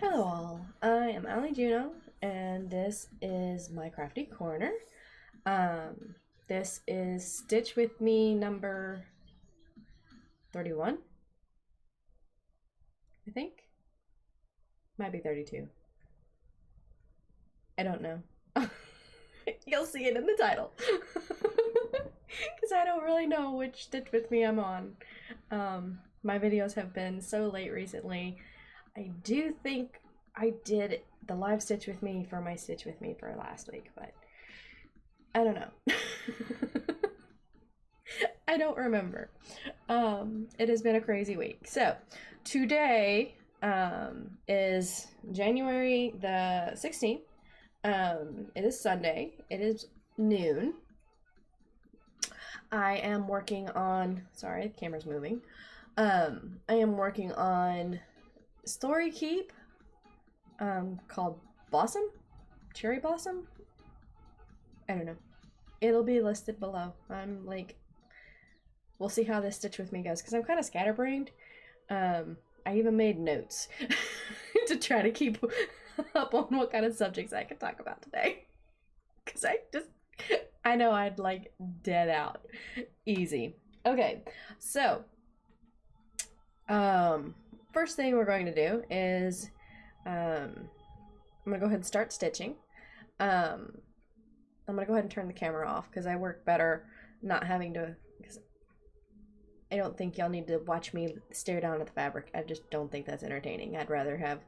Hello all, I am Ali Juno, and this is my crafty corner. This is Stitch With Me number 31, I think. Might be 32. I don't know. You'll see it in the title. Because I don't really know which Stitch With Me I'm on. My videos have been so late recently. I do think I did the live Stitch With Me for my Stitch With Me for last week, but I don't know. I don't remember. It has been a crazy week. So today is January the 16th. It is Sunday. It is noon. I am working on, sorry, the camera's moving. I am working on Story Keep, called Blossom? Cherry Blossom? I don't know. It'll be listed below. I'm like, we'll see how this Stitch With Me goes, because I'm kind of scatterbrained. I even made notes to try to keep up on what kind of subjects I can talk about today. Because I know I'd like dead out. Easy. Okay, so, first thing we're going to do is, I'm going to go ahead and start stitching. I'm going to go ahead and turn the camera off because I work better not having to, because I don't think y'all need to watch me stare down at the fabric. I just don't think that's entertaining. I'd rather have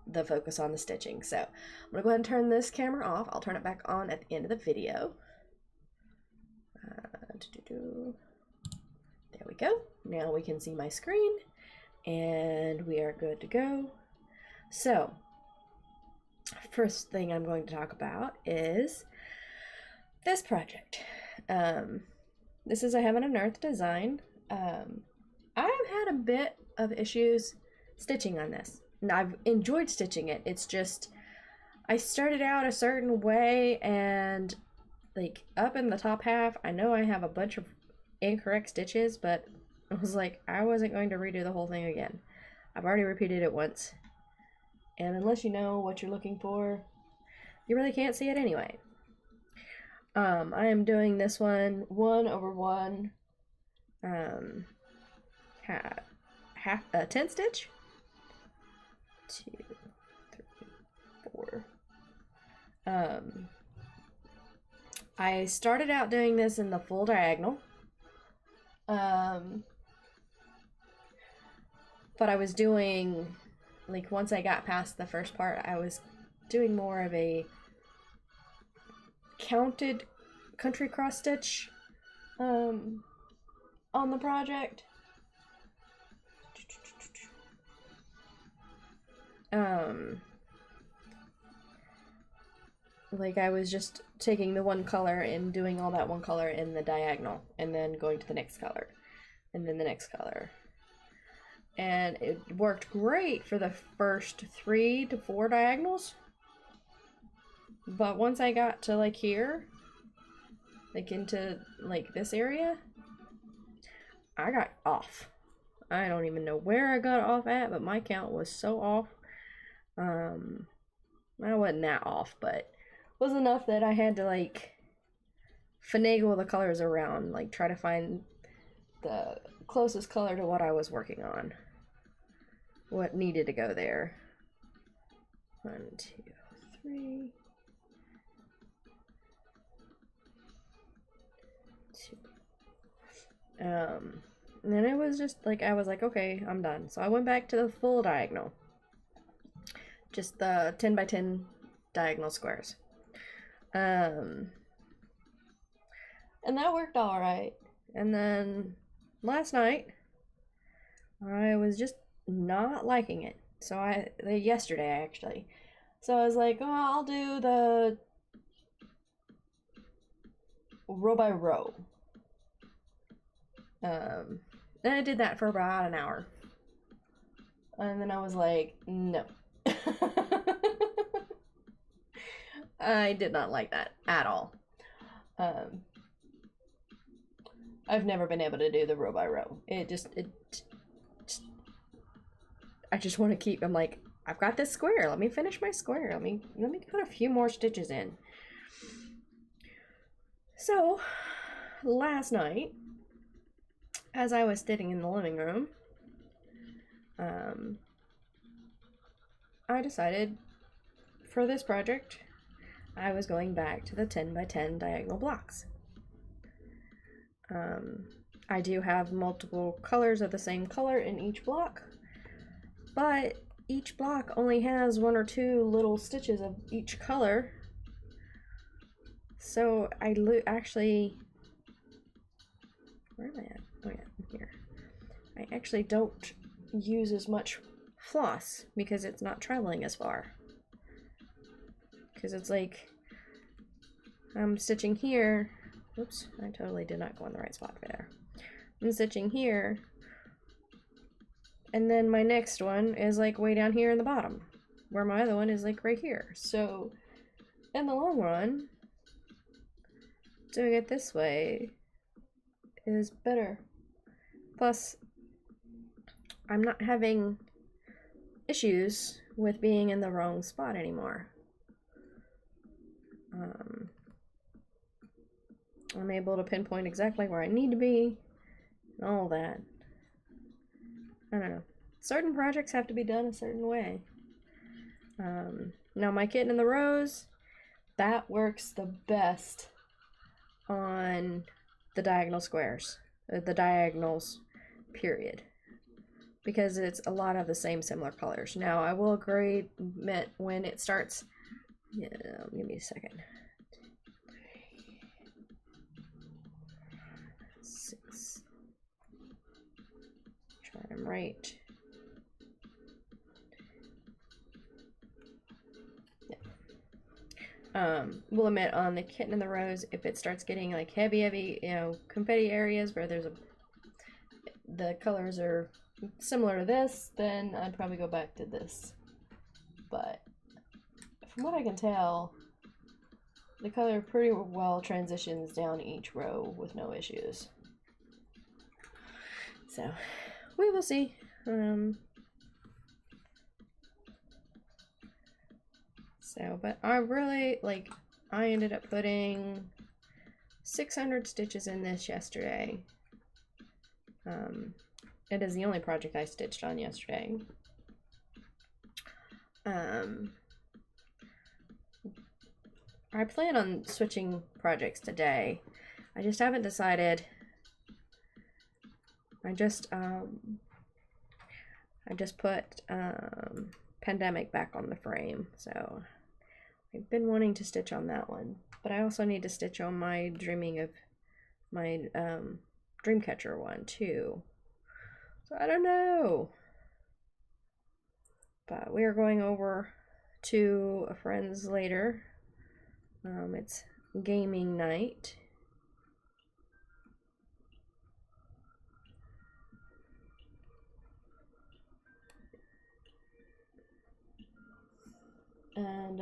the focus on the stitching. So I'm going to go ahead and turn this camera off. I'll turn it back on at the end of the video. There we go. Now we can see my screen. And we are good to go. So, first thing I'm going to talk about is this project. This is a Heaven and Earth design. I've had a bit of issues stitching on this. And I've enjoyed stitching it. It's just, I started out a certain way and like up in the top half, I know I have a bunch of incorrect stitches, but I was like, I wasn't going to redo the whole thing again. I've already repeated it once. And unless you know what you're looking for, you really can't see it anyway. I am doing this one 1/1, half 10 stitch. 2, 3, 4. I started out doing this in the full diagonal. But I was doing, like, once I got past the first part, I was doing more of a counted country cross stitch on the project. Like, I was just taking the one color and doing all that one color in the diagonal, and then going to the next color, and then the next color. And it worked great for the first 3 to 4 diagonals. But once I got to like here, like into like this area, I got off. I don't even know where I got off at, but my count was so off. I wasn't that off, but was enough that I had to like finagle the colors around, like try to find the closest color to what I was working on. What needed to go there. 1, 2, 3. 2. And then it was just like, I was like, okay, I'm done. So I went back to the full diagonal. Just the 10 by 10 diagonal squares. And that worked alright. And then last night, I was just not liking it. So yesterday actually. So I was like, oh, I'll do the row by row. And I did that for about an hour. And then I was like, no. I did not like that at all. I've never been able to do the row by row. I just want to keep, I'm like, I've got this square. Let me finish my square. Let me put a few more stitches in. So, last night, as I was sitting in the living room, I decided for this project, I was going back to the 10 by 10 diagonal blocks. I do have multiple colors of the same color in each block, but each block only has 1 or 2 little stitches of each color. So I actually, where am I at? Oh yeah, I'm here. I actually don't use as much floss because it's not traveling as far. Because it's like, I'm stitching here. Oops, I totally did not go in the right spot for there. I'm stitching here, and then my next one is like way down here in the bottom, where my other one is like right here. So in the long run, doing it this way is better. Plus, I'm not having issues with being in the wrong spot anymore. I'm able to pinpoint exactly where I need to be and all that. I don't know. Certain projects have to be done a certain way. Now my kitten in the rose, that works the best on the diagonal squares, the diagonals, period, because it's a lot of the same similar colors. Now I will admit when it starts, yeah, give me a second. 6. Try them right. We'll admit on the kitten in the rose, if it starts getting like heavy, you know, confetti areas where there's the colors are similar to this, then I'd probably go back to this. But from what I can tell, the color pretty well transitions down each row with no issues. So we will see. But I really, like, I ended up putting 600 stitches in this yesterday. It is the only project I stitched on yesterday. I plan on switching projects today. I just haven't decided. I just put Pandemic back on the frame, so I've been wanting to stitch on that one, but I also need to stitch on my Dreamcatcher one too. So I don't know. But we are going over to a friend's later. It's gaming night. And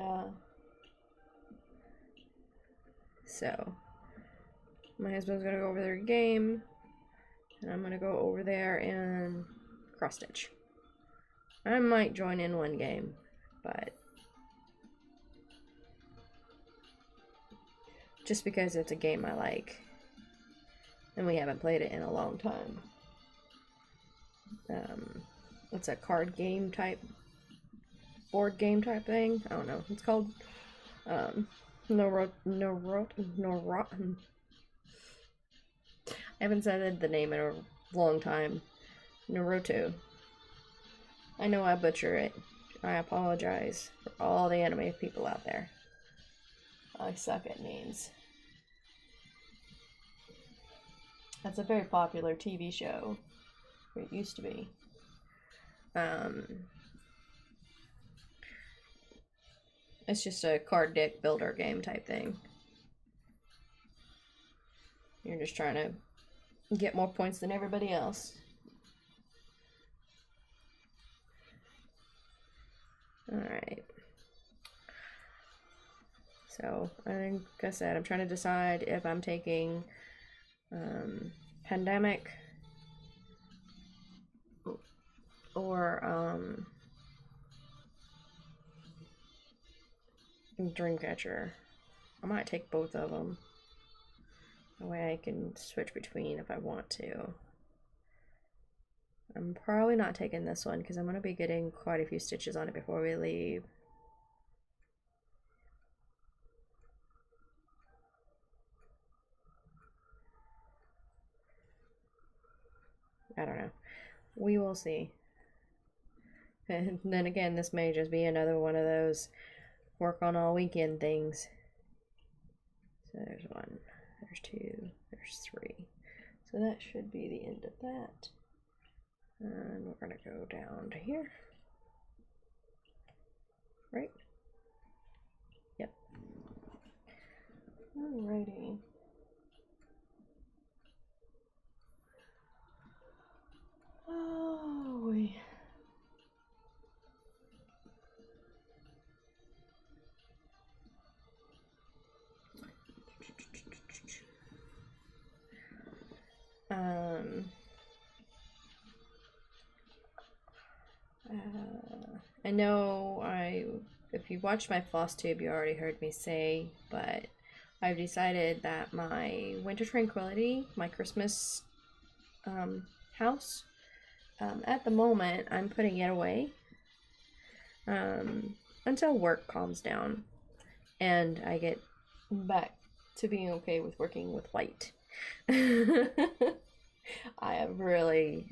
so my husband's gonna go over there game, and I'm gonna go over there and cross stitch. I might join in one game, but just because it's a game I like, and we haven't played it in a long time. It's a card game type, board game type thing. I don't know. It's called I haven't said the name in a long time. Naruto. I know I butcher it. I apologize for all the anime people out there. I suck at names. That's a very popular TV show. It used to be. It's just a card deck builder game type thing. You're just trying to get more points than everybody else. Alright. So, like I said, I'm trying to decide if I'm taking Pandemic or Dreamcatcher. I might take both of them. That way I can switch between if I want to. I'm probably not taking this one because I'm going to be getting quite a few stitches on it before we leave. I don't know. We will see. And then again, this may just be another one of those work on all weekend things. So there's one, there's two, there's three. So that should be the end of that. And we're going to go down to here. Right? Yep. Alrighty. Oh, we. I know if you watched my floss tube, you already heard me say, but I've decided that my Winter Tranquility, my Christmas house, at the moment, I'm putting it away until work calms down and I get back to being okay with working with white. I have really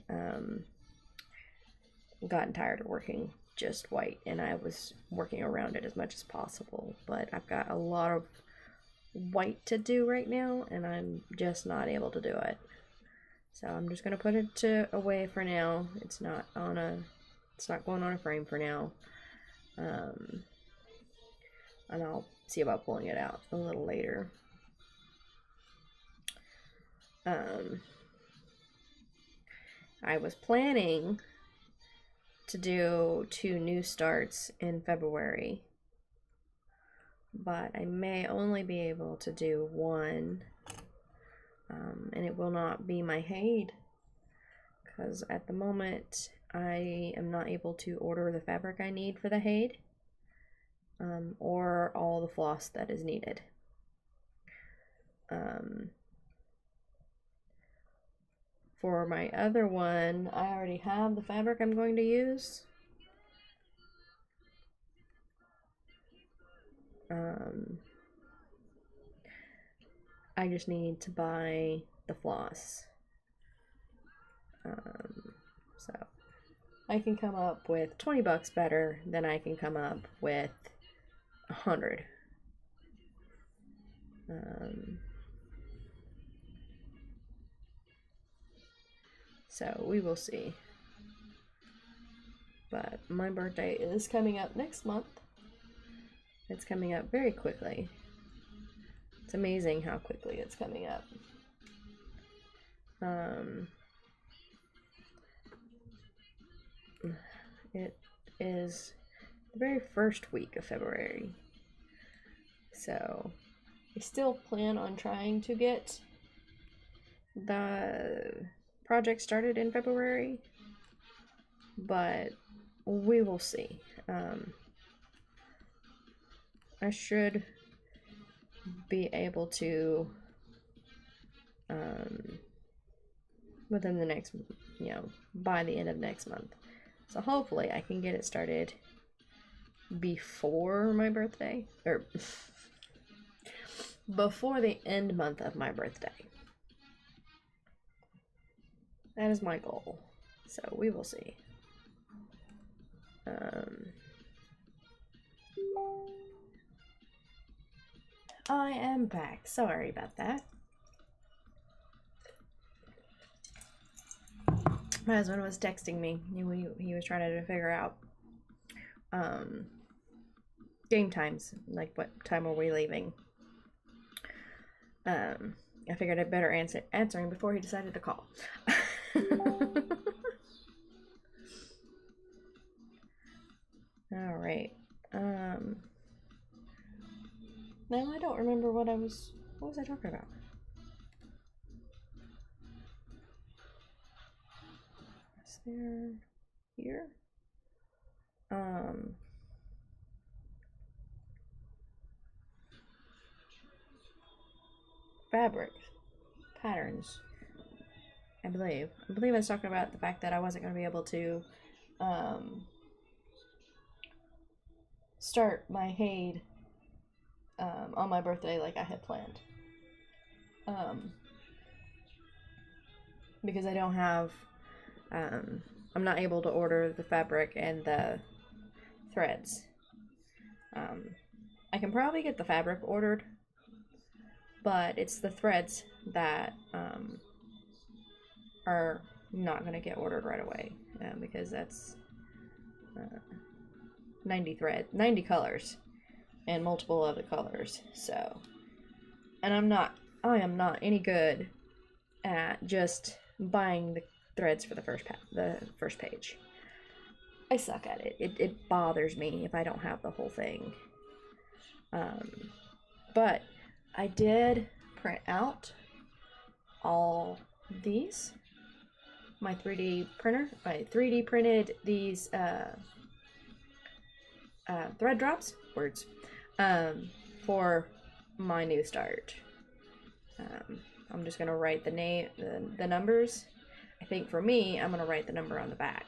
gotten tired of working just white, and I was working around it as much as possible, but I've got a lot of white to do right now and I'm just not able to do it. So I'm just gonna put it away for now. It's not going on a frame for now. And I'll see about pulling it out a little later. I was planning to do 2 new starts in February, but I may only be able to do 1, and it will not be my Haid, because at the moment I am not able to order the fabric I need for the Haid, or all the floss that is needed. For my other one, I already have the fabric I'm going to use. I just need to buy the floss. So I can come up with 20 bucks better than I can come up with 100. So we will see. But my birthday is coming up next month. It's coming up very quickly. It's amazing how quickly it's coming up. It is the very first week of February. So I still plan on trying to get the project started in February, but we will see. I should be able to within the next, by the end of next month. So hopefully I can get it started before my birthday, or before the end month of my birthday. That is my goal. So we will see. I am back. Sorry about that. My husband was texting me. He was trying to figure out game times, like what time are we leaving. I figured I'd better answer him before he decided to call. All right. Now I don't remember what was I talking about? Is there here? fabric patterns. I believe I was talking about the fact that I wasn't going to be able to start my Haid on my birthday like I had planned. Because I don't have, I'm not able to order the fabric and the threads. I can probably get the fabric ordered, but it's the threads that are not going to get ordered right away, because that's 90 colors and multiple of the colors. So, and I am not any good at just buying the threads for the first page. I suck at it. It bothers me if I don't have the whole thing. But I did print out all these. My 3D printer. I 3D printed these thread drops, for my new start. I'm just gonna write the numbers. I think for me, I'm gonna write the number on the back,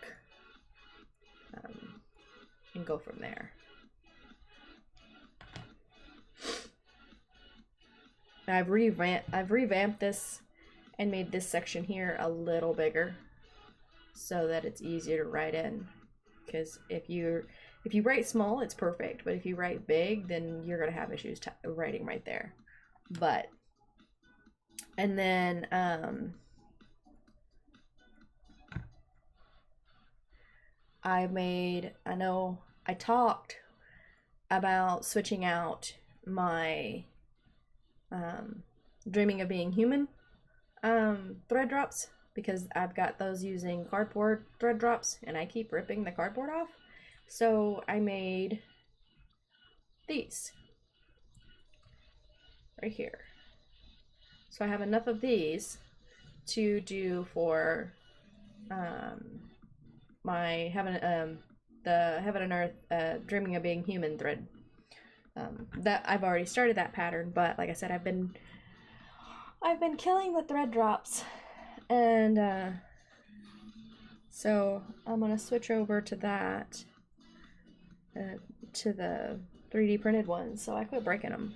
and go from there. I've revamped this and made this section here a little bigger so that it's easier to write in. Because if you write small, it's perfect, but if you write big, then you're gonna have issues writing right there. But and then I know I talked about switching out my Dreaming of Being Human thread drops, because I've got those using cardboard thread drops and I keep ripping the cardboard off. So I made these right here. So I have enough of these to do for my the Heaven and Earth Dreaming of Being Human thread. That I've already started that pattern, but like I said, I've been killing the thread drops, and so I'm gonna switch over to that, to the 3D printed ones. So I quit breaking them.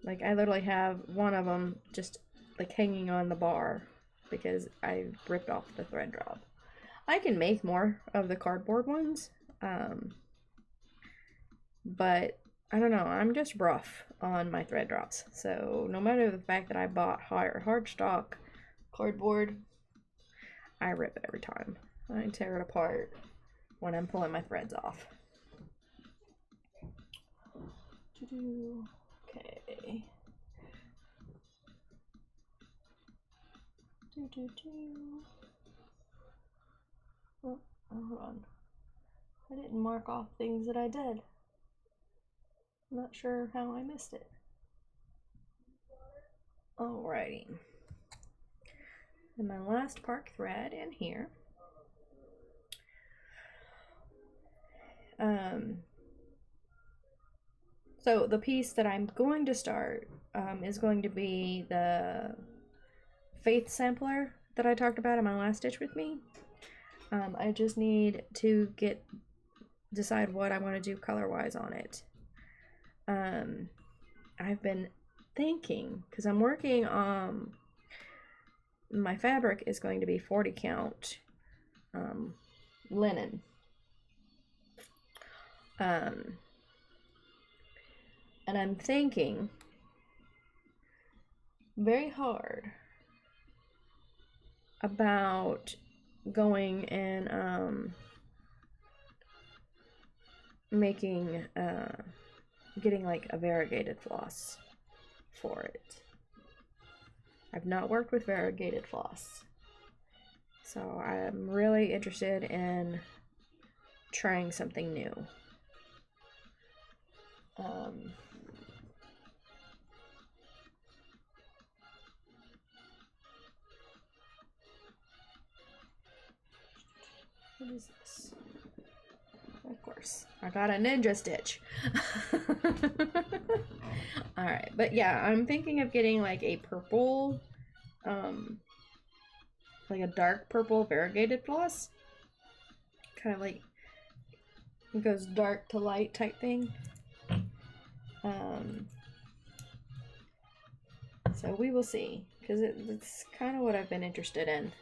Like, I literally have one of them just like hanging on the bar because I ripped off the thread drop. I can make more of the cardboard ones, but I don't know, I'm just rough on my thread drops. So no matter the fact that I bought hard stock cardboard, I rip it every time. I tear it apart when I'm pulling my threads off. Okay. Oh, hold on. I didn't mark off things that I did. I'm not sure how I missed it. Alrighty. And my last park thread in here. So the piece that I'm going to start is going to be the Faith sampler that I talked about in my last Stitch with Me. I just need to decide what I want to do color-wise on it. I've been thinking, because I'm working on my fabric is going to be 40 count linen. And I'm thinking very hard about going and getting like a variegated floss for it. I've not worked with variegated floss, so I'm really interested in trying something new. What is this? Of course, I got a ninja stitch. Alright, but yeah, I'm thinking of getting like a purple, like a dark purple variegated floss. Kind of like, it goes dark to light type thing. So we will see, because it's kind of what I've been interested in.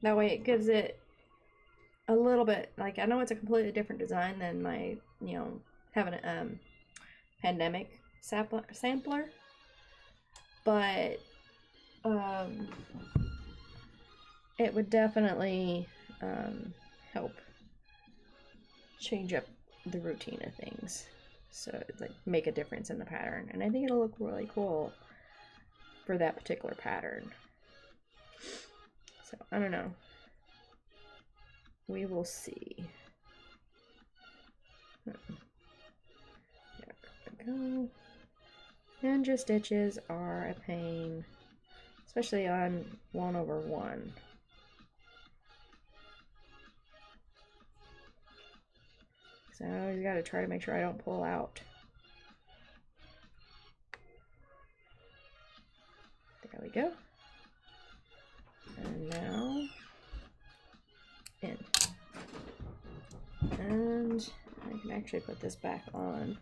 That way it gives it a little bit, like, I know it's a completely different design than my, you know, having a pandemic sampler, but it would definitely help change up the routine of things, so like make a difference in the pattern, and I think it'll look really cool for that particular pattern. So I don't know, we will see. There we go. Ninja stitches are a pain, especially on 1/1. So I always got to try to make sure I don't pull out. There we go. And now in. And I can actually put this back on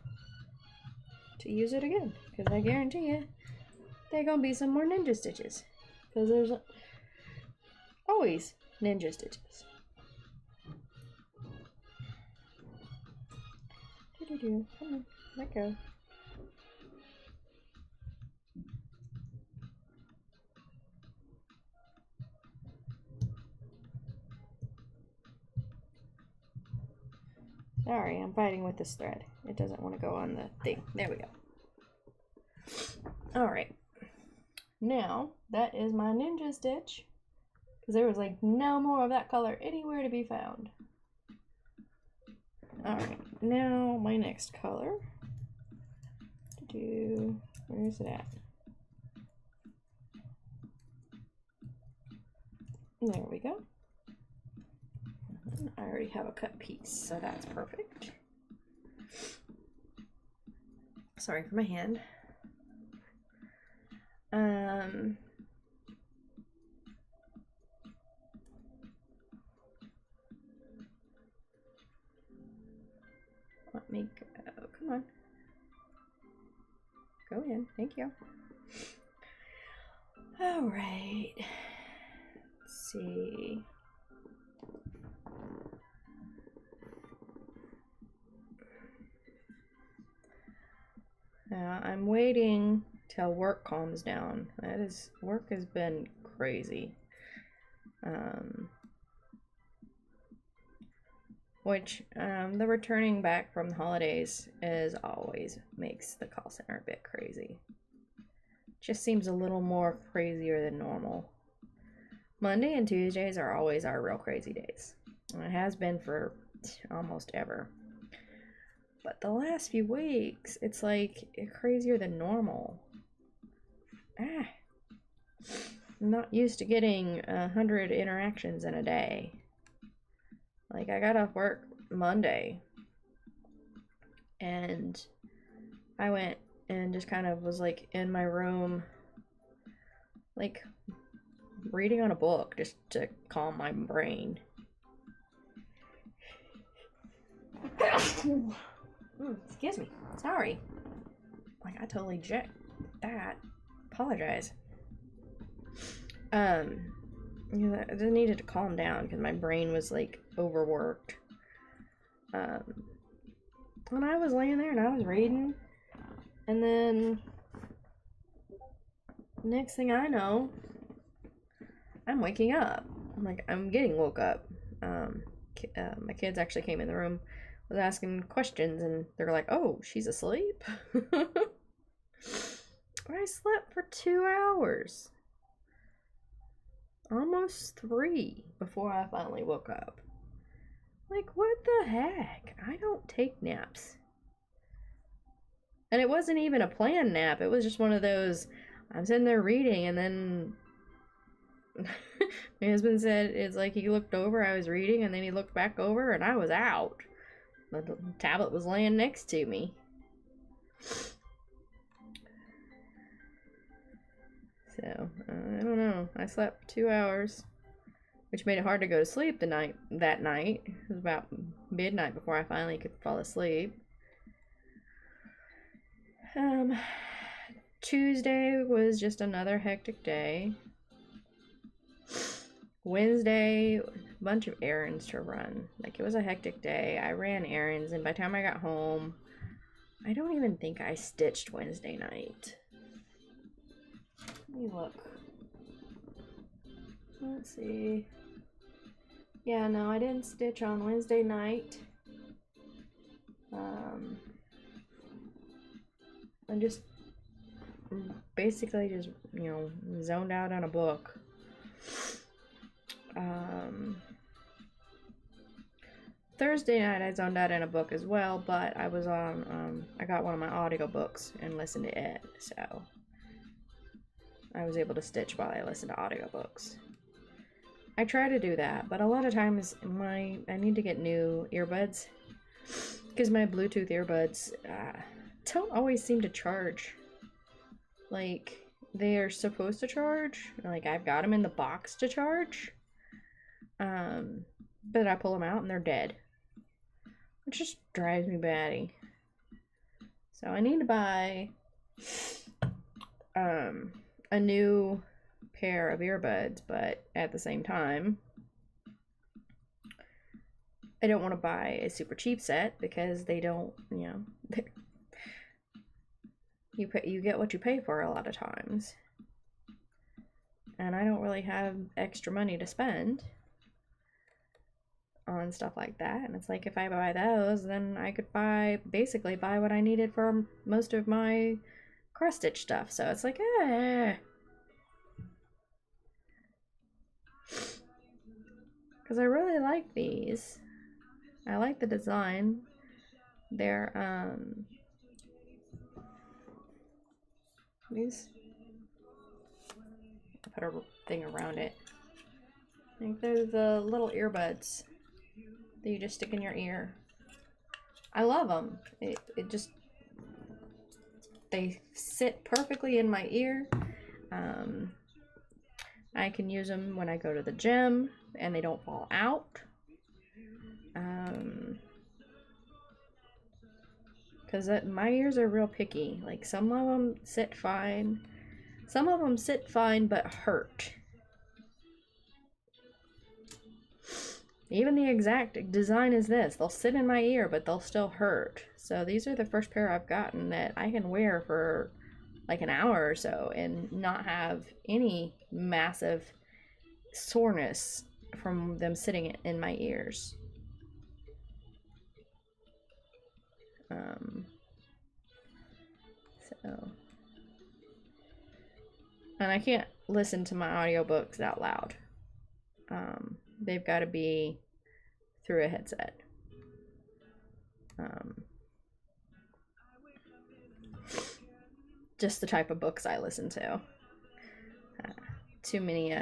to use it again, because I guarantee you there are gonna be some more ninja stitches, because there's always ninja stitches. Come on, let go. Sorry, I'm fighting with this thread. It doesn't want to go on the thing. There we go. Alright. Now, that is my ninja stitch, because there was like no more of that color anywhere to be found. Alright, now my next color. Where is it at? There we go. I already have a cut piece, so that's perfect. Sorry for my hand. Let me go. Come on. Go in. Thank you. All right. Let's see. I'm waiting till work calms down. Work has been crazy. The returning back from the holidays always makes the call center a bit crazy. Just seems a little more crazier than normal. Monday and Tuesdays are always our real crazy days. And it has been for almost ever. But the last few weeks, it's like crazier than normal. I'm not used to getting 100 interactions in a day. Like, I got off work Monday, and I went and just kind of was like in my room, like reading on a book just to calm my brain. Excuse me. Sorry. Like, I totally jacked that. Apologize. I just needed to calm down because my brain was like overworked. When I was laying there and I was reading, and then next thing I know, I'm waking up. I'm getting woke up. My kids actually came in the room, was asking questions, and they're like, "Oh, she's asleep." I slept for 2 hours. Almost 3 before I finally woke up. Like, what the heck? I don't take naps. And it wasn't even a planned nap. It was just one of those, I'm sitting there reading, and then my husband said it's like he looked over, I was reading, and then he looked back over, and I was out. The tablet was laying next to me. So, I don't know. I slept 2 hours, which made it hard to go to sleep that night. It was about midnight before I finally could fall asleep. Tuesday was just another hectic day. Wednesday, a bunch of errands to run. Like, it was a hectic day. I ran errands, and by the time I got home, I don't even think I stitched Wednesday night. Let me look. Let's see. Yeah, no, I didn't stitch on Wednesday night. I just basically just, zoned out on a book. Thursday night I zoned out in a book as well, but I was on, I got one of my audiobooks and listened to it, so I was able to stitch while I listened to audiobooks. I try to do that, but a lot of times I need to get new earbuds, because my Bluetooth earbuds don't always seem to charge. Like, they are supposed to charge. Like, I've got them in the box to charge. But I pull them out and they're dead. Which just drives me batty. So I need to buy a new pair of earbuds, but at the same time, I don't want to buy a super cheap set because they don't, you get what you pay for a lot of times. And I don't really have extra money to spend on stuff like that. And it's like, if I buy those, then I could basically buy what I needed for most of my cross stitch stuff. So it's like, because I really like these. I like the design. They're these, I put a thing around it. I think they're the little earbuds that you just stick in your ear. I love them. It just, they sit perfectly in my ear. I can use them when I go to the gym and they don't fall out. Because my ears are real picky. Like, some of them sit fine. Some of them sit fine but hurt. Even the exact design is this. They'll sit in my ear, but they'll still hurt. So these are the first pair I've gotten that I can wear for like an hour or so and not have any massive soreness from them sitting in my ears. And I can't listen to my audiobooks out loud. They've got to be through a headset. Just the type of books I listen to. Too many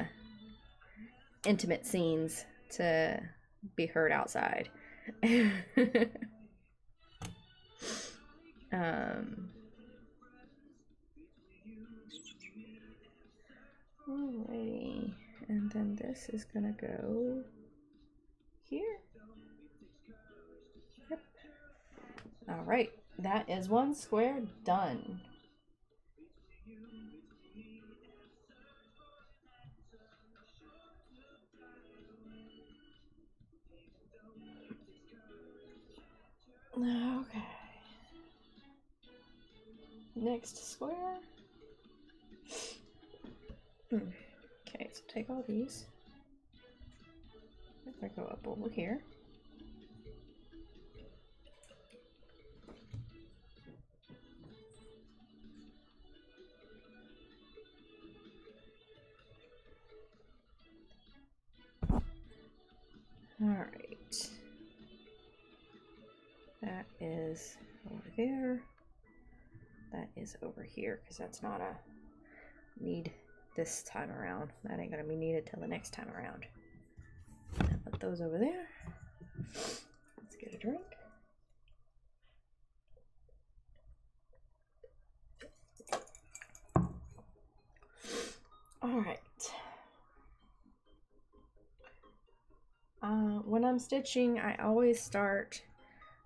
intimate scenes to be heard outside. Alrighty, and then this is gonna go here. Yep. Alright, that is one square done. Okay. Next square. Okay, so take all these. If I go up over here. Alright. That is over there. That is over here, because that's not a need this time around. That ain't gonna be needed till the next time around. Put those over there. Let's get a drink. All right. When I'm stitching, I always start,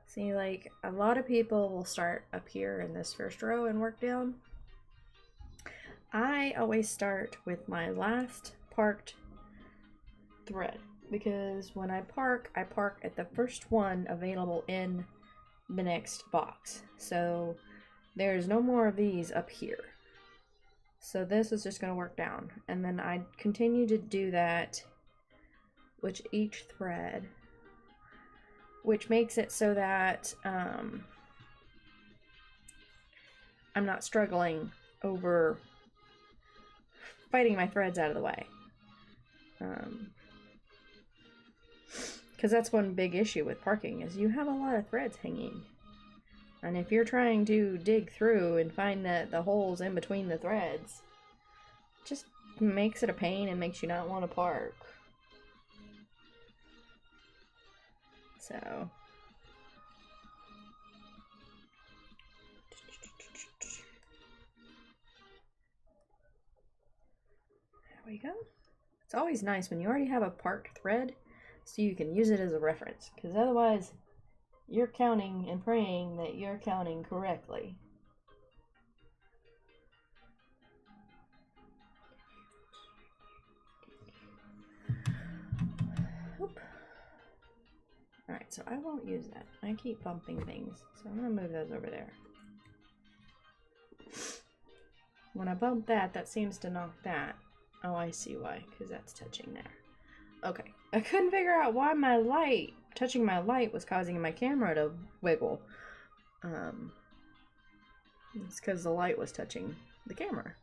see, like a lot of people will start up here in this first row and work down. I always start with my last parked thread, because when I park at the first one available in the next box. So there's no more of these up here. So this is just going to work down, and then I continue to do that with each thread, which makes it so that I'm not struggling over fighting my threads out of the way. Because that's one big issue with parking, is you have a lot of threads hanging. And if you're trying to dig through and find the holes in between the threads, it just makes it a pain and makes you not want to park. So there we go. It's always nice when you already have a parked thread so you can use it as a reference, because otherwise you're counting and praying that you're counting correctly. Oop. Alright, so I won't use that. I keep bumping things, so I'm going to move those over there. When I bump that, that seems to knock that. Oh, I see why, because that's touching there. Okay, I couldn't figure out why my light, touching my light, was causing my camera to wiggle. It's because the light was touching the camera.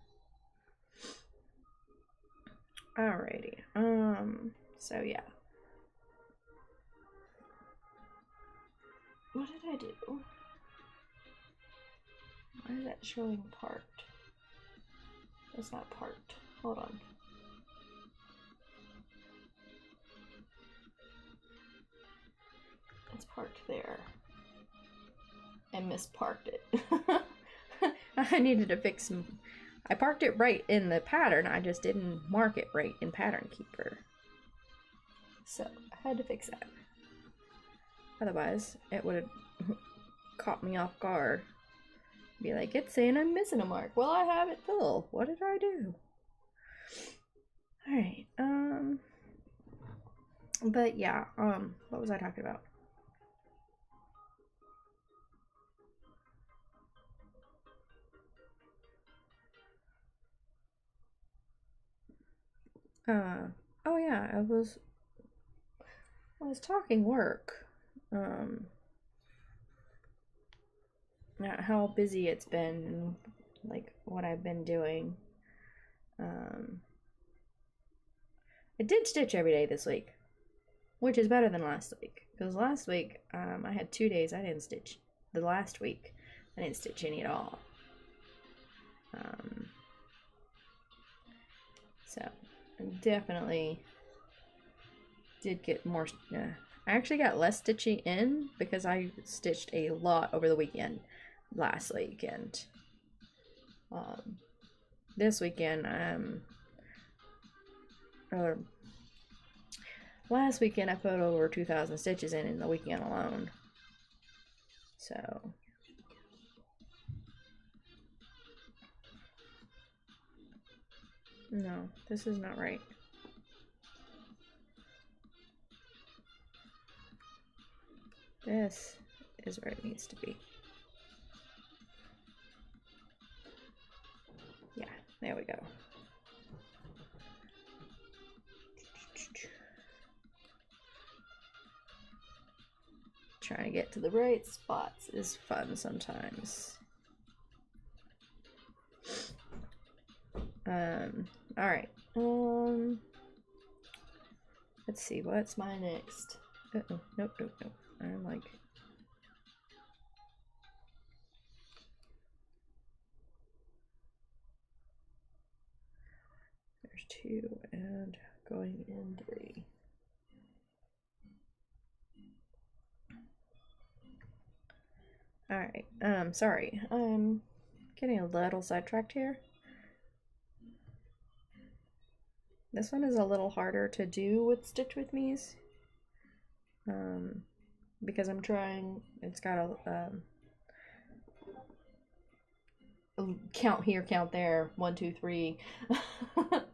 Alrighty, so yeah. What did I do? Why is that showing parked? It's not parked. Hold on. It's parked there. I misparked it. I needed to fix some. I parked it right in the pattern, I just didn't mark it right in Pattern Keeper. So I had to fix that. Otherwise, it would have caught me off guard. Be like, it's saying I'm missing a mark. Well, I have it full. What did I do? Alright, but yeah, what was I talking about? Oh yeah, I was talking work. How busy it's been and like what I've been doing. I did stitch every day this week, which is better than last week, because last week I had 2 days I didn't stitch. The last week I didn't stitch any at all. So I definitely did get more. I actually got less stitching in because I stitched a lot over the weekend last weekend. This weekend, last weekend I put over 2,000 stitches in the weekend alone. So no, this is not right. This is where it needs to be. Yeah, there we go. Trying to get to the right spots is fun sometimes. All right. Let's see, what's my next? Nope. I'm like, 2 and going in 3. Alright, sorry, I'm getting a little sidetracked here. This one is a little harder to do with Stitch with Me's, because I'm trying, it's got a count here, count there, 1, 2, 3. Not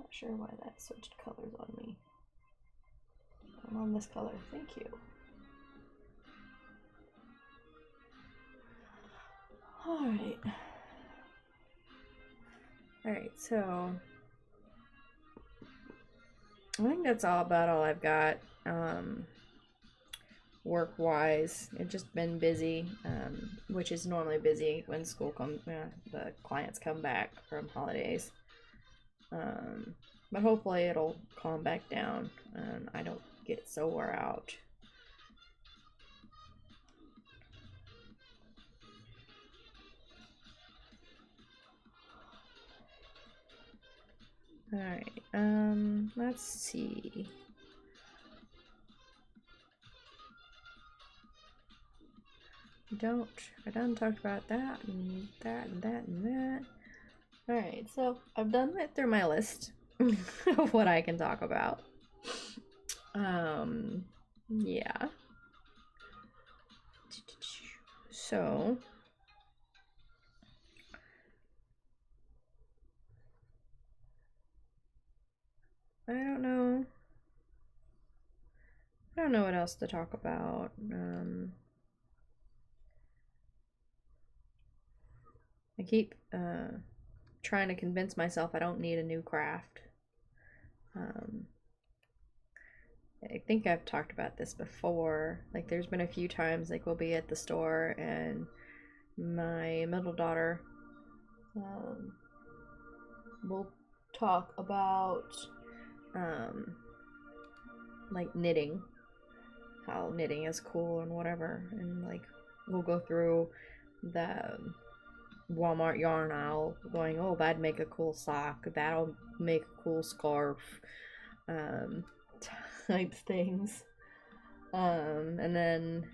sure why that switched colors on me. I'm on this color, thank you. Alright. Alright, so I think that's about all I've got, work-wise. It's just been busy, which is normally busy when school comes, the clients come back from holidays. But hopefully it'll calm back down and I don't get so wore out. Alright, let's see. I done talked about that and that and that and that. Alright, so I've done it through my list of what I can talk about. Yeah. So I don't know what else to talk about. I keep trying to convince myself I don't need a new craft. I think I've talked about this before. Like, there's been a few times, like, we'll be at the store and my middle daughter will talk about like knitting, how knitting is cool and whatever, and like we'll go through the Walmart yarn aisle going, oh, that'd make a cool sock, that'll make a cool scarf, type things, and then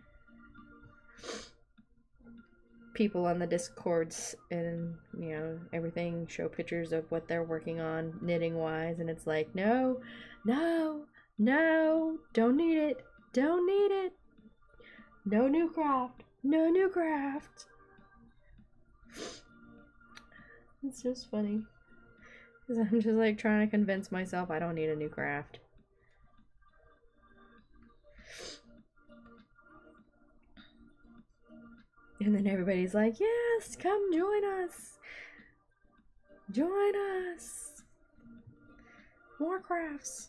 people on the discords and everything show pictures of what they're working on knitting wise, and it's like, no, don't need it, no new craft. It's just funny because I'm just like trying to convince myself I don't need a new craft. And then everybody's like, yes, come join us. More crafts.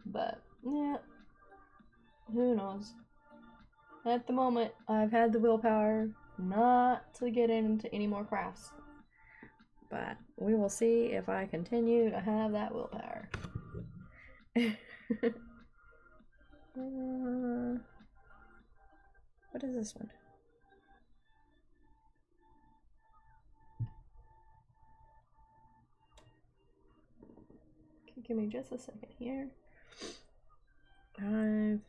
But, yeah, who knows? At the moment, I've had the willpower not to get into any more crafts. But we will see if I continue to have that willpower. What is this one? Okay, give me just a second here. I've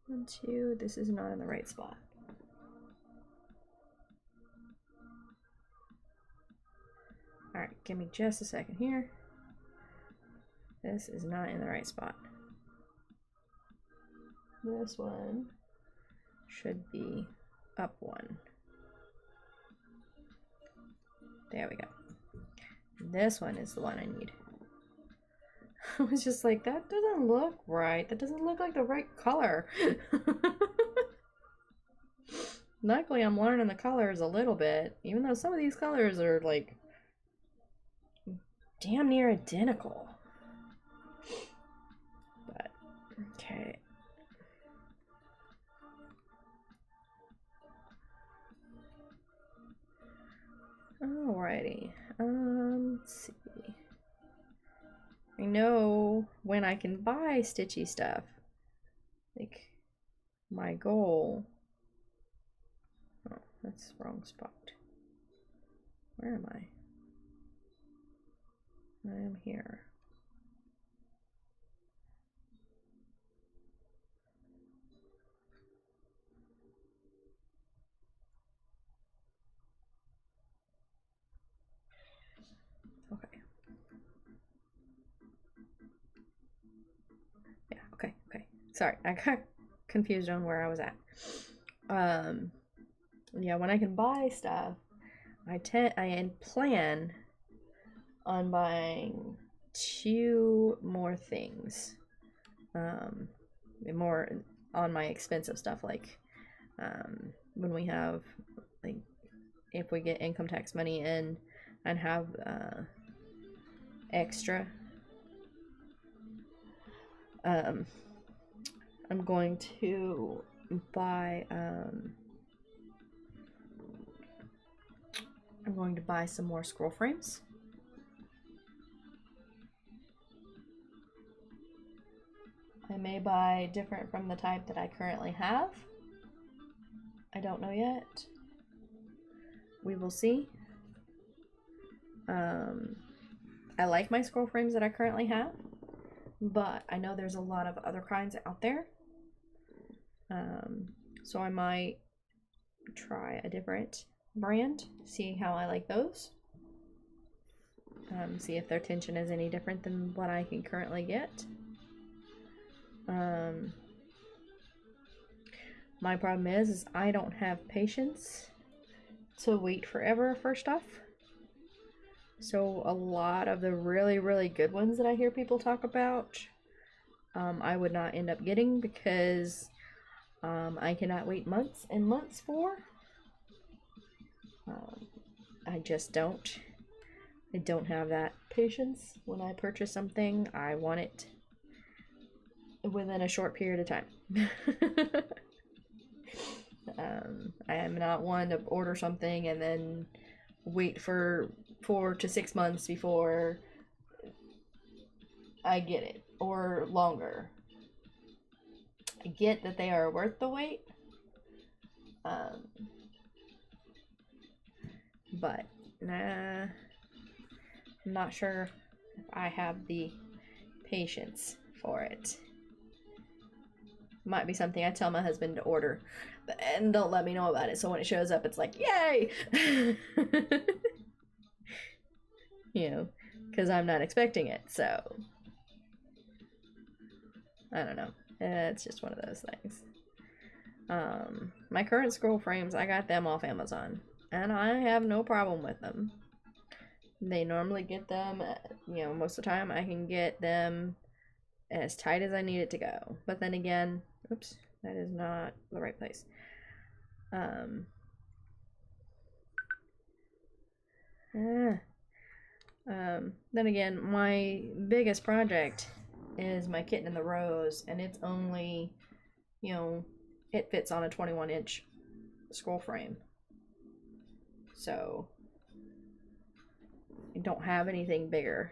1, 2, this is not in the right spot. Alright, give me just a second here. This is not in the right spot. This one should be up 1. There we go. This one is the one I need. I was just like, that doesn't look right. That doesn't look like the right color. Luckily, I'm learning the colors a little bit, even though some of these colors are like damn near identical. But, okay. Alrighty. Let's see. I know when I can buy stitchy stuff. Like, my goal. Oh, that's the wrong spot. Where am I? I am here. Okay. Yeah, okay. Sorry, I got confused on where I was at. Yeah, when I can buy stuff, I plan on buying 2 more things. More on my expensive stuff, like when we have, like, if we get income tax money in and have extra, I'm going to buy some more scroll frames. I may buy different from the type that I currently have. I don't know yet. We will see. I like my scroll frames that I currently have, but I know there's a lot of other kinds out there. So I might try a different brand, see how I like those. See if their tension is any different than what I can currently get. My problem is I don't have patience to wait forever for stuff. So a lot of the really, really good ones that I hear people talk about, I would not end up getting because I cannot wait months and months for. I just don't. I don't have that patience. When I purchase something, I want it within a short period of time. I am not one to order something and then wait for 4 to 6 months before I get it, or longer. I get that they are worth the wait, but nah, I'm not sure if I have the patience for it. Might be something I tell my husband to order and don't let me know about it, so when it shows up it's like, yay! You know, because I'm not expecting it, so I don't know. It's just one of those things. My current scroll frames, I got them off Amazon, and I have no problem with them. They normally get them, you know, most of the time I can get them as tight as I need it to go. But then again, oops, that is not the right place. Then again, my biggest project is my Kitten in the Rose, and it's only, you know, it fits on a 21-inch scroll frame. So I don't have anything bigger.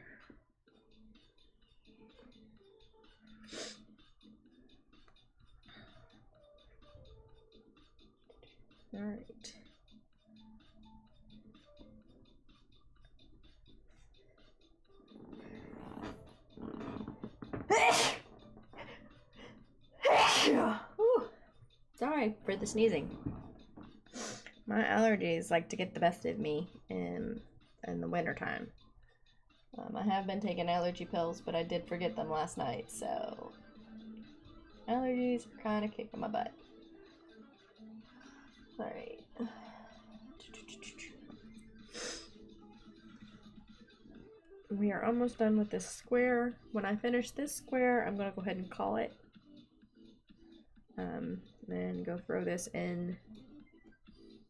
All right. Sorry for the sneezing. My allergies like to get the best of me in the wintertime. I have been taking allergy pills, but I did forget them last night, so allergies are kind of kicking my butt. Alright. We are almost done with this square. When I finish this square, I'm going to go ahead and call it. Then go throw this in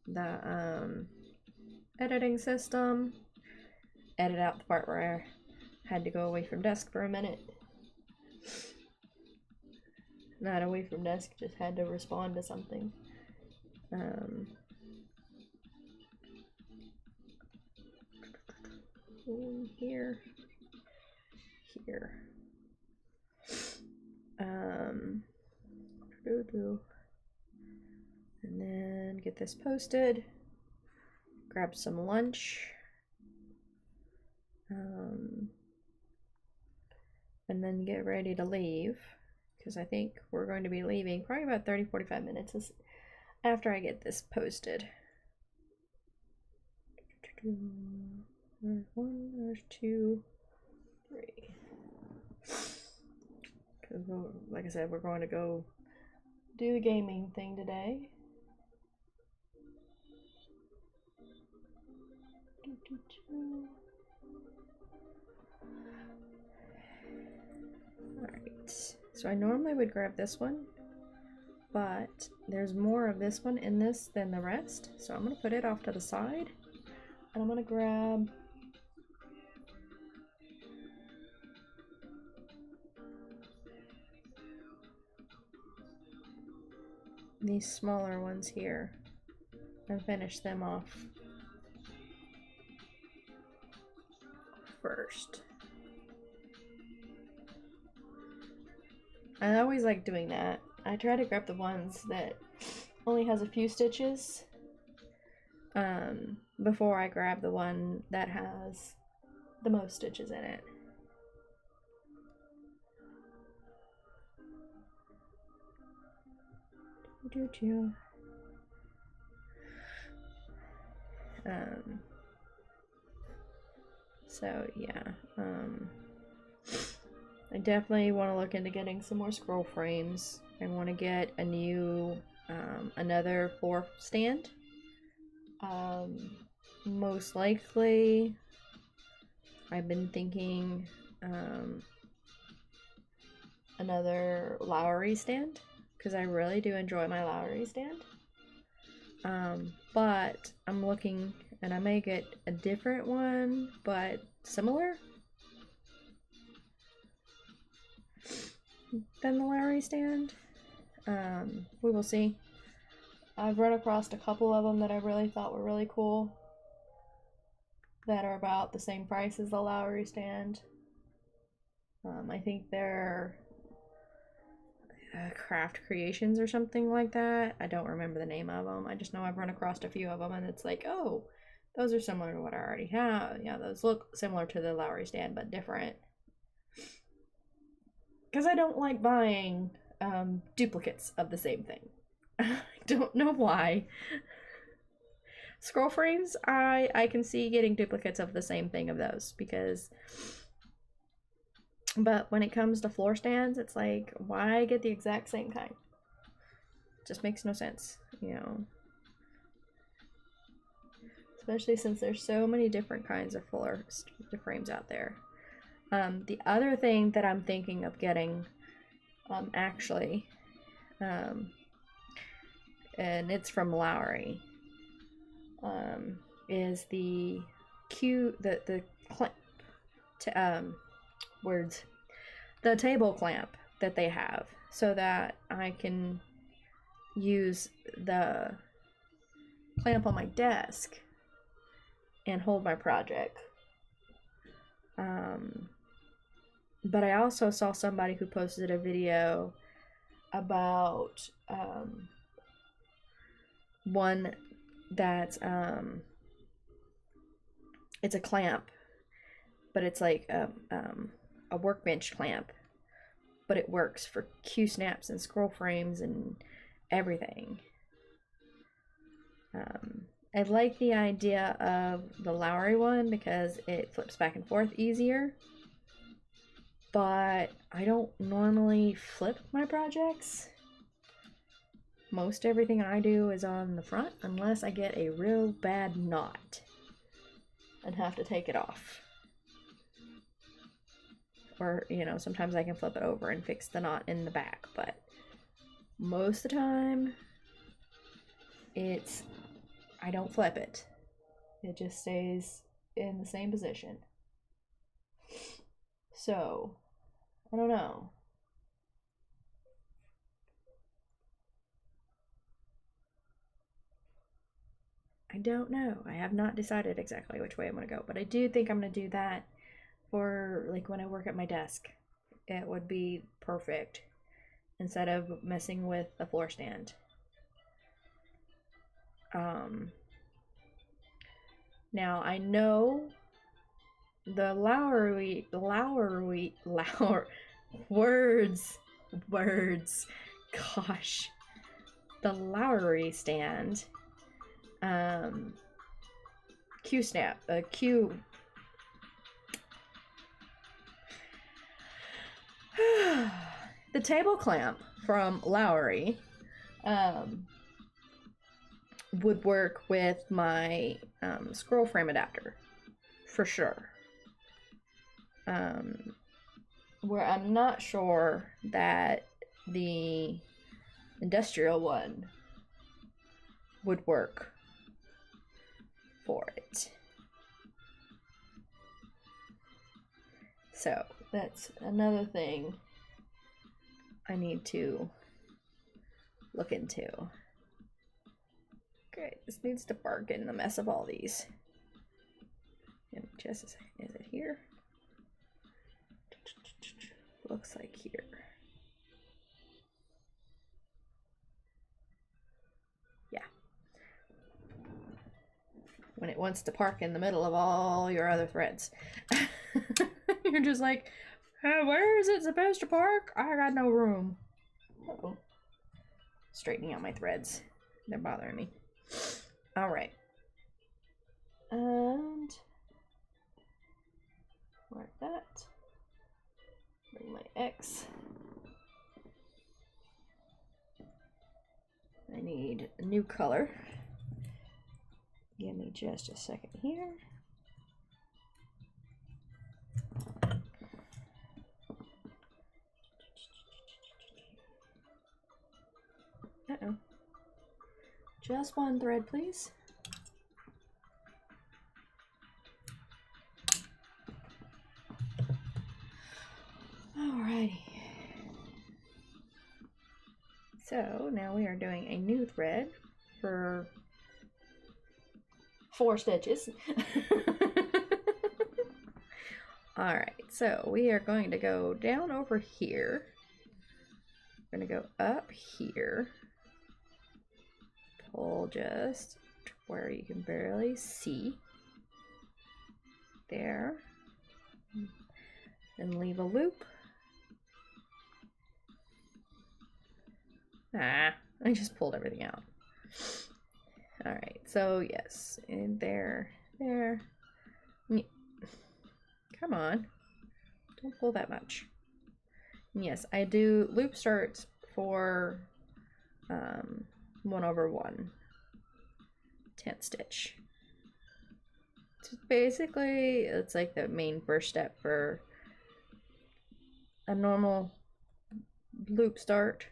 the editing system. Edit out the part where I had to go away from desk for a minute. Not away from desk, just had to respond to something. Here. here. And then get this posted, grab some lunch, and then get ready to leave, because I think we're going to be leaving probably about 30-45 minutes after I get this posted. There's 1, there's 2, 3. Because, like I said, we're going to go do the gaming thing today. Alright, so I normally would grab this one, but there's more of this one in this than the rest, so I'm going to put it off to the side, and I'm going to grab these smaller ones here and finish them off first. I always like doing that. I try to grab the ones that only has a few stitches before I grab the one that has the most stitches in it. So yeah, I definitely want to look into getting some more scroll frames. I want to get a new, another floor stand. Most likely, I've been thinking, another Lowry stand, because I really do enjoy my Lowry stand. But I'm looking, and I may get a different one, but similar than the Lowry stand. We will see. I've run across a couple of them that I really thought were really cool that are about the same price as the Lowry stand. I think they're Craft Creations or something like that. I don't remember the name of them. I just know I've run across a few of them, and it's like, oh, those are similar to what I already have. Yeah, those look similar to the Lowry stand, but different. Because I don't like buying duplicates of the same thing. I don't know why. Scroll frames, I can see getting duplicates of the same thing of those, because... But when it comes to floor stands, it's like, why get the exact same kind? It just makes no sense, you know. Especially since there's so many different kinds of floor frames out there. The other thing that I'm thinking of getting, actually, and it's from Lowry, is the clamp to, the table clamp that they have, so that I can use the clamp on my desk and hold my project. But I also saw somebody who posted a video about one that's it's a clamp, but it's like a workbench clamp, but it works for Q snaps and scroll frames and everything. I like the idea of the Lowry one because it flips back and forth easier, but I don't normally flip my projects. Most everything I do is on the front unless I get a real bad knot and have to take it off. Or, you know, sometimes I can flip it over and fix the knot in the back, but most of the time, I don't flip it. It just stays in the same position. So, I don't know. I don't know. I have not decided exactly which way I'm going to go, but I do think I'm going to do that for like when I work at my desk. It would be perfect instead of messing with the floor stand. Now I know the words, gosh, the Lowry stand, the table clamp from Lowry, would work with my scroll frame adapter for sure. Where I'm not sure that the industrial one would work for it. So that's another thing I need to look into. Okay, this needs to bark in the mess of all these. And just a second, is it here? Looks like here. Yeah. When it wants to park in the middle of all your other threads. You're just like, where is it supposed to park? I got no room. Uh-oh. Straightening out my threads. They're bothering me. Alright. And mark that. Bring my X. I need a new color. Give me just a second here. Uh-oh. Just one thread, please. Alrighty. So now we are doing a new thread for 4 stitches. Alright, so we are going to go down over here. We're going to go up here. Pull just where you can barely see. There. And leave a loop. I just pulled everything out. Alright, so yes, and there. Come on. Don't pull that much. And yes, I do loop starts for 1/1 10th stitch. So basically, it's like the main first step for a normal loop start.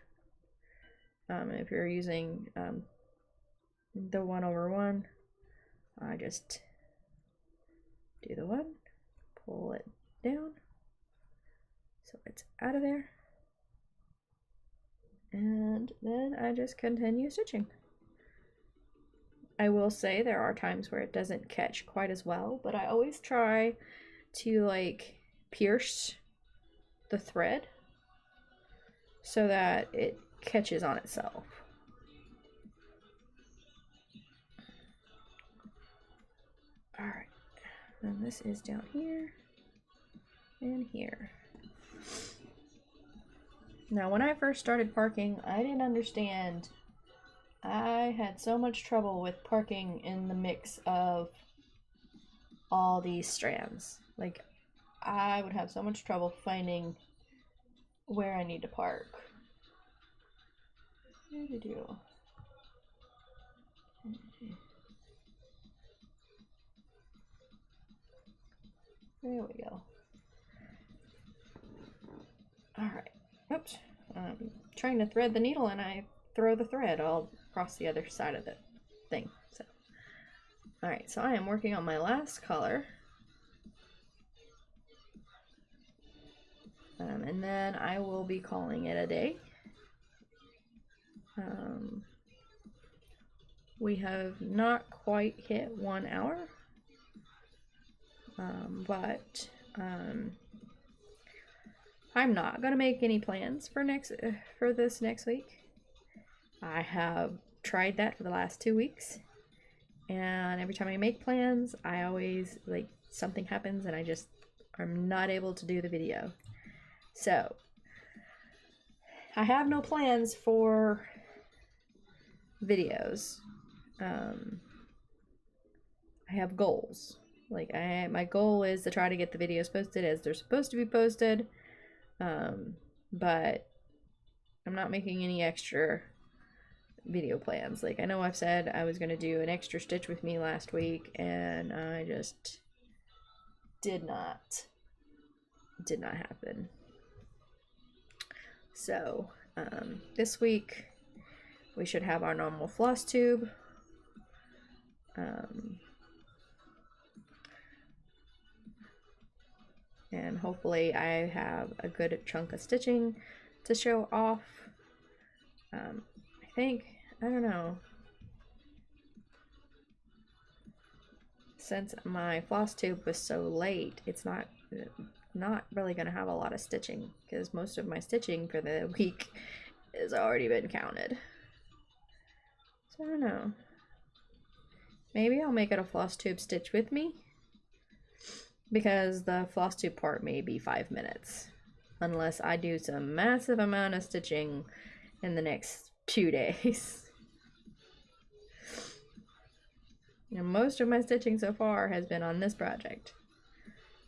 If you're using the 1/1, I just do the 1, pull it down so it's out of there, and then I just continue stitching. I will say there are times where it doesn't catch quite as well, but I always try to like pierce the thread so that it catches on itself. Alright, and this is down here and here. Now when I first started parking, I didn't understand. I had so much trouble with parking in the mix of all these strands. Like, I would have so much trouble finding where I need to park. There we go. Alright. Oops. I'm trying to thread the needle and I throw the thread all across the other side of the thing. So, alright, so I am working on my last color. And then I will be calling it a day. We have not quite hit 1 hour, but I'm not gonna make any plans for this next week. I have tried that for the last 2 weeks, and every time I make plans, I always, like, something happens and I'm not able to do the video. So I have no plans for videos. I have goals. Like, my goal is to try to get the videos posted as they're supposed to be posted. But I'm not making any extra video plans. Like, I know I've said I was going to do an extra Stitch with me last week, and I just did not happen. So, this week we should have our normal floss tube. And hopefully I have a good chunk of stitching to show off. I don't know. Since my floss tube was so late, it's not really going to have a lot of stitching, because most of my stitching for the week has already been counted. So I don't know. Maybe I'll make it a floss tube stitch with me, because the floss tube part may be 5 minutes, unless I do some massive amount of stitching in the next 2 days. And most of my stitching so far has been on this project,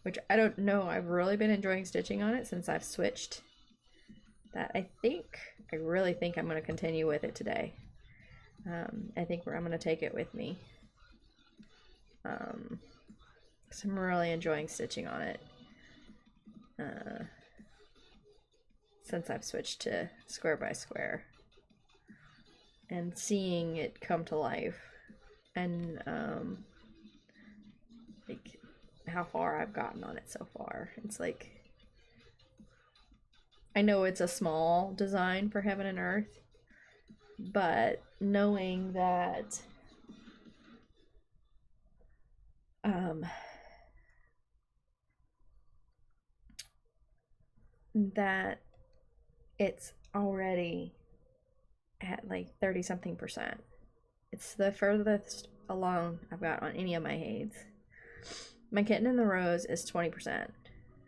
which I don't know. I've really been enjoying stitching on it since I've switched. That I really think I'm going to continue with it today. I think I'm going to take it with me. So I'm really enjoying stitching on it. Since I've switched to square by square. And seeing it come to life. And like how far I've gotten on it so far. It's like, I know it's a small design for Heaven and Earth, but knowing that that it's already at like 30-something%. It's the furthest along I've got on any of my heids. My Kitten in the Rose is 20%,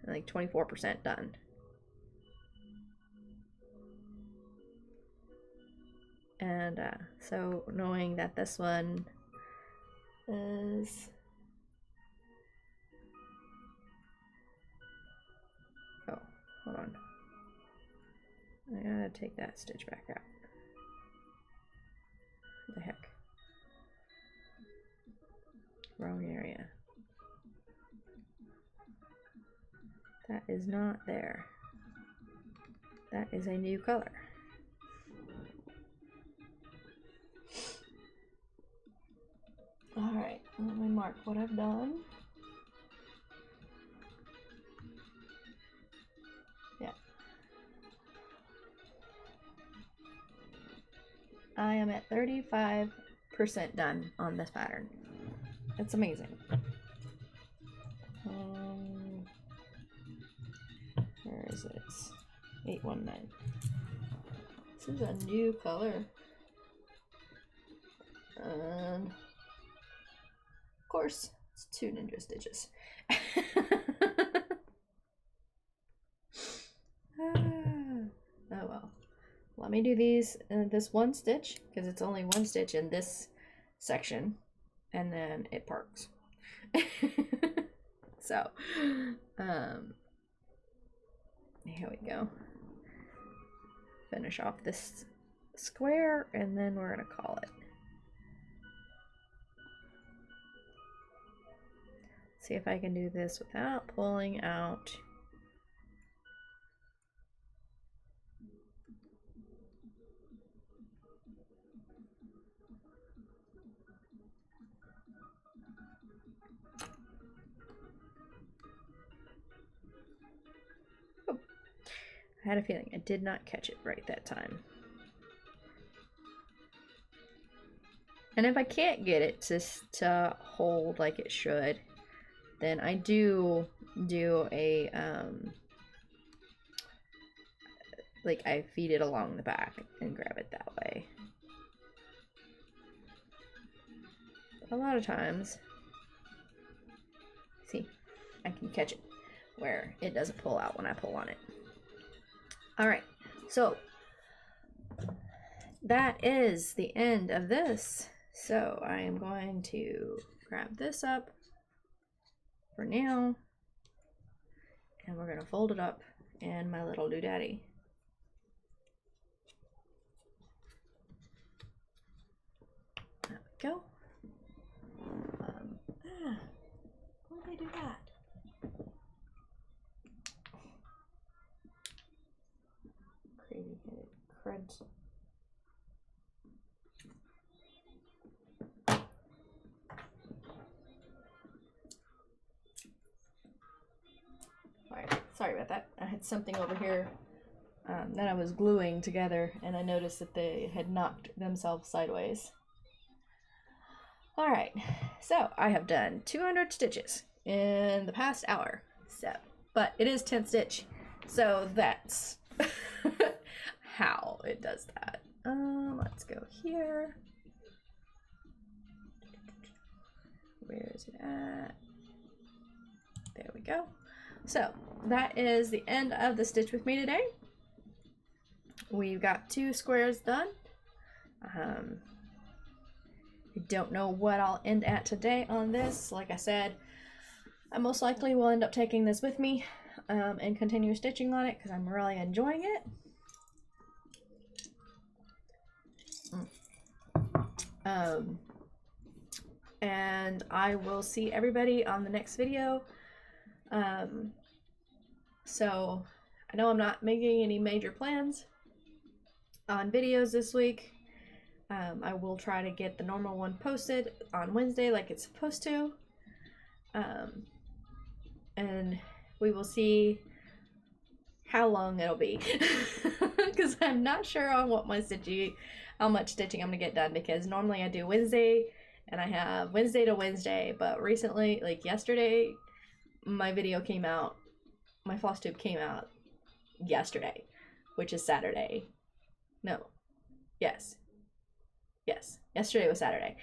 like 24% done. And so knowing that this one is, oh, hold on, I gotta take that stitch back out. What the heck? Wrong area. That is not there. That is a new color. Alright, let me mark what I've done. Yeah. I am at 35% done on this pattern. It's amazing. Where is it? 819. This is a new color. Of course, it's 2 ninja stitches. Oh well. Let me do these this one stitch, because it's only one stitch in this section, and then it parks. So, here we go. Finish off this square, and then we're gonna call it. See if I can do this without pulling out. Oh, I had a feeling I did not catch it right that time. And if I can't get it to hold like it should, then I do do a, like I feed it along the back and grab it that way. A lot of times, see, I can catch it where it doesn't pull out when I pull on it. All right, so that is the end of this. So I am going to grab this up for now, and we're gonna fold it up in my little doodaddy. There we go. Why did I do that? Crazy headed crud. Sorry about that. I had something over here that I was gluing together, and I noticed that they had knocked themselves sideways. Alright, so I have done 200 stitches in the past hour. So, but it is 10 stitch, so that's how it does that. Let's go here. Where is it at? There we go. So that is the end of the Stitch With Me today. We've got 2 squares done. I don't know what I'll end at today on this. Like I said, I most likely will end up taking this with me and continue stitching on it because I'm really enjoying it. And I will see everybody on the next video. So I know I'm not making any major plans on videos this week. I will try to get the normal one posted on Wednesday like it's supposed to. And we will see how long it'll be. Because I'm not sure on what my how much stitching I'm gonna get done, because normally I do Wednesday and I have Wednesday to Wednesday, but recently, like yesterday, my video came out, my floss tube came out yesterday, which is Saturday. No. Yes. Yes. Yesterday was Saturday.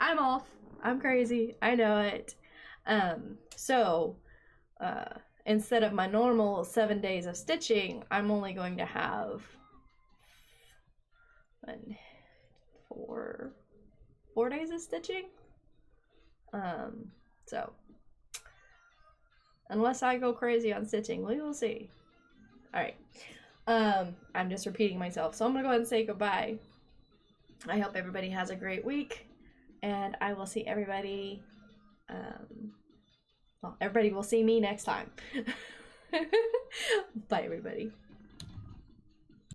I'm off. I'm crazy. I know it. So, instead of my normal 7 days of stitching, I'm only going to have 4 days of stitching. So unless I go crazy on stitching, we will see. All right. I'm just repeating myself, so I'm gonna go ahead and say goodbye. I hope everybody has a great week, and I will see everybody. Well, everybody will see me next time. Bye, everybody.